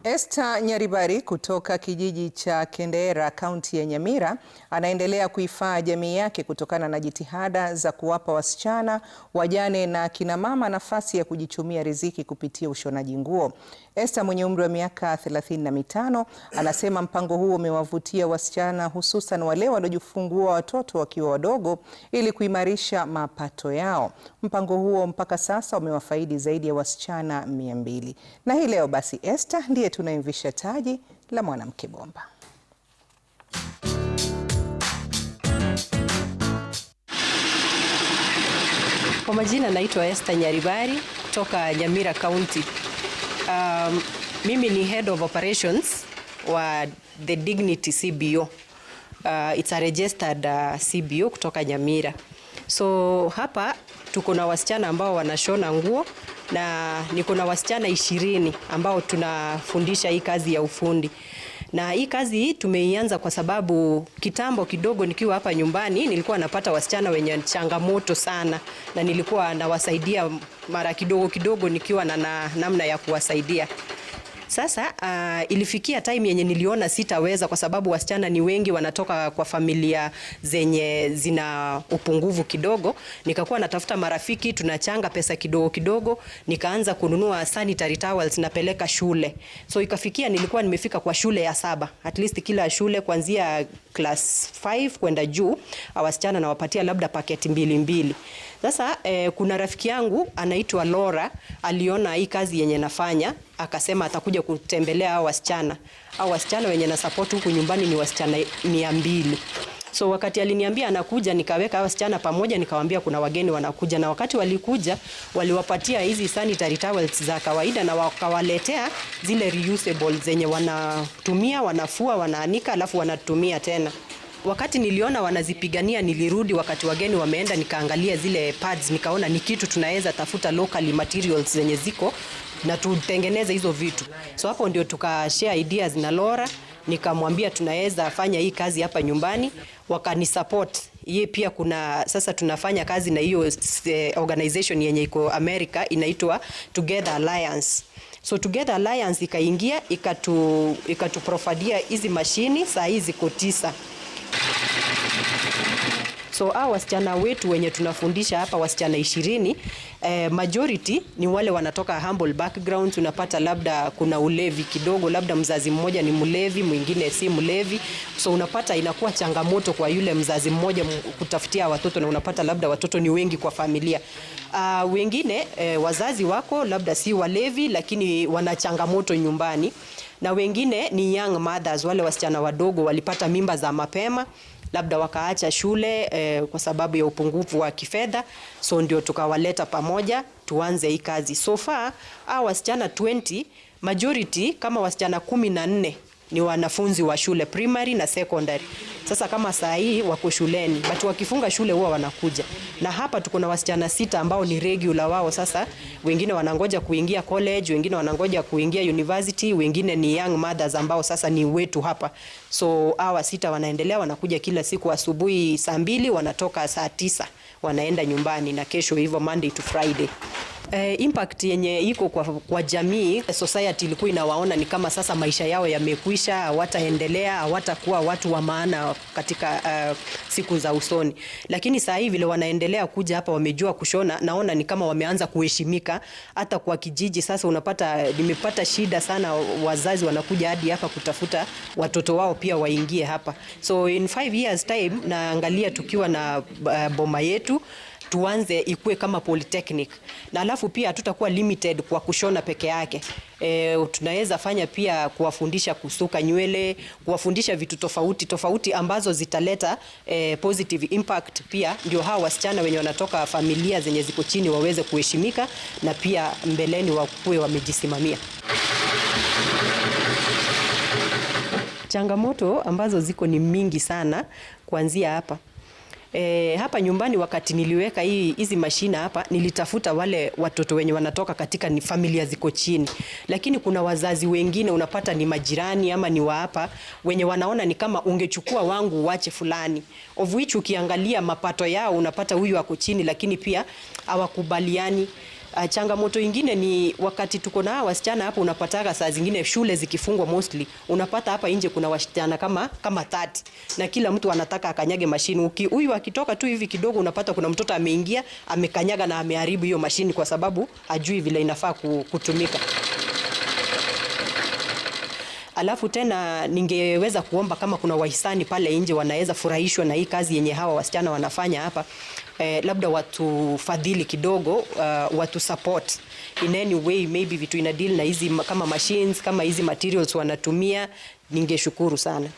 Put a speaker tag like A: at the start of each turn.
A: Esther Nyaribari kutoka kijiji cha Kendera, kaunti ya Nyamira, anaendelea kuifaa jamii yake kutokana na jitihada za kuwapa wasichana, wajane na kina mama nafasi ya kujichumia riziki kupitia ushonaji nguo. Esther mwenye umri wa miaka 35 anasema mpango huo umewavutia wasichana, hususan wale waliojifungua watoto wakiwa wadogo, ili kuimarisha mapato yao. Mpango huo mpaka sasa umewafaidi zaidi ya wasichana 200. Na hii leo basi Esther ndiye tunaivisha taji la mwanamke bomba.
B: Kwa majina naitwa Esther Nyaribari kutoka Nyamira County. Mimi ni Head of Operations wa The Dignity CBO. It's a registered CBO kutoka Nyamira. So hapa tuko na wasichana ambao wanashona nguo na niko na wasichana 20 ambao tunafundisha hii kazi ya ufundi. Na hii kazi hii tumeianza kwa sababu kitambo kidogo nikiwa hapa nyumbani nilikuwa napata wasichana wenye changamoto sana, na nilikuwa nawasaidia mara kidogo kidogo nikiwa na namna ya kuwasaidia. Sasa ilifikia time yenye niliona sitaweza, kwa sababu wasichana ni wengi, wanatoka kwa familia zenye zina upungufu kidogo. Nikakuwa natafuta marafiki, tunachanga pesa kidogo kidogo, nikaanza kununua sanitary towels napeleka shule. So ikafikia nilikuwa nimefika kwa shule ya 7. At least kila shule kuanzia class 5 kwenda juu, wasichana nawapatia labda paketi 2. Sasa kuna rafiki yangu anaitwa Laura, aliona hii kazi yenye nafanya, akasema atakuja kutembelea hao wasichana. Hao wasichana wenye na support huku nyumbani ni wasichana 200. So wakati aliniambia anakuja, nikaweka hao wasichana pamoja, nikawaambia kuna wageni wanakuja, na wakati walikuja waliwapatia hizi sanitary towels za kawaida na wakawaletea zile reusable zenye wanatumia, wanafua, wanaanika alafu wanatumia tena. Wakati niliona wanazipigania, nilirudi wakati wageni wameenda, nikaangalia zile pads, nikaona ni kitu tunaweza tafuta locally materials zenye ziko na tutengeneze hizo vitu. So hapo ndio tukashare ideas na Laura, nikamwambia tunaweza fanya hii kazi hapa nyumbani, wakani support. Yeye pia sasa tunafanya kazi na hiyo organization yenye iko America inaitwa Together Alliance. So Together Alliance ikaingia ikatuprovidia hizi mashini, saa hizi ziko 9. So hao wasichana wetu wenye tunafundisha hapa, wasichana 20, majority ni wale wanatoka humble backgrounds. Unapata labda kuna ulevi kidogo, labda mzazi mmoja ni mlevi, mwingine si mlevi. So unapata inakuwa changamoto kwa yule mzazi mmoja kutafutia watoto, na unapata labda watoto ni wengi kwa familia. Wengine wazazi wako labda si walevi, lakini wana changamoto nyumbani. Na wengine ni young mothers, wale wasichana wadogo walipata mimba za mapema, labda wakaacha shule kwa sababu ya upungufu wa kifedha. So ndio tukawaleta pamoja tuanze hii kazi. So far wasichana 20, majority kama wasichana 14 ni wanafunzi wa shule primary na secondary. Sasa kama saa hii wako shuleni, but wakifunga shule huwa wanakuja. Na hapa tuko na wasichana 6 ambao ni regular wao. Sasa wengine wanangoja kuingia college, wengine wanangoja kuingia university, wengine ni young mothers ambao sasa ni wetu hapa. So hawa 6 wanaendelea, wanakuja kila siku asubuhi saa 2, wanatoka saa 9 wanaenda nyumbani, na kesho hivyo Monday to Friday. Impact yenye iko kwa jamii, society ilikuwa inawaona ni kama sasa maisha yao yamekwisha, hawataendelea, hawatakuwa watu wa maana katika siku za usoni. Lakini saa hivi vile wanaendelea kuja hapa, wamejua kushona, naona ni kama wameanza kuheshimika hata kwa kijiji. Sasa unapata nimepata shida sana, wazazi wanakuja hadi hapa kutafuta watoto wao pia waingie hapa. So in 5 years time naangalia tukiwa na boma yetu tuanze ikue kama polytechnic, na alafu pia tutakuwa limited kwa kushona peke yake. Tunaweza fanya pia kuwafundisha kusuka nywele, kuwafundisha vitu tofauti ambazo zitaleta positive impact. Pia ndio hawa wasichana wenye wanatoka familia zenye ziko chini waweze kuheshimika, na pia mbeleni wakuwe wamejisimamia. Changamoto ambazo ziko ni mingi sana kuanzia hapa. Hapa nyumbani wakati niliweka hizi mashina hapa, nilitafuta wale watoto wenye wanatoka katika ni familia ziko chini. Lakini kuna wazazi wengine unapata ni majirani ama ni wa hapa wenye wanaona ni kama ungechukua wangu uache fulani. Of which ukiangalia mapato yao unapata huyu wako chini, lakini pia hawakubaliani. Changamoto ingine ni wakati tuko na wasichana hapo, unapataka saa zingine shule zikifungwa mostly, unapata hapa nje kuna wasichana kama 30 na kila mtu anataka akanyage mashini. Huyu akitoka tu hivi kidogo unapata kuna mtoto ameingia amekanyaga na ameharibu hiyo mashini kwa sababu hajui vile inafaa kutumika. Alafu tena ningeweza kuomba kama kuna wahisani pale nje wanaweza furahishwa na hii kazi yenye hawa wasichana wanafanya hapa, labda watu fadhili kidogo, watu support in any way, maybe vitu ina deal na hizi kama machines, kama hizi materials wanatumia, ningeshukuru sana.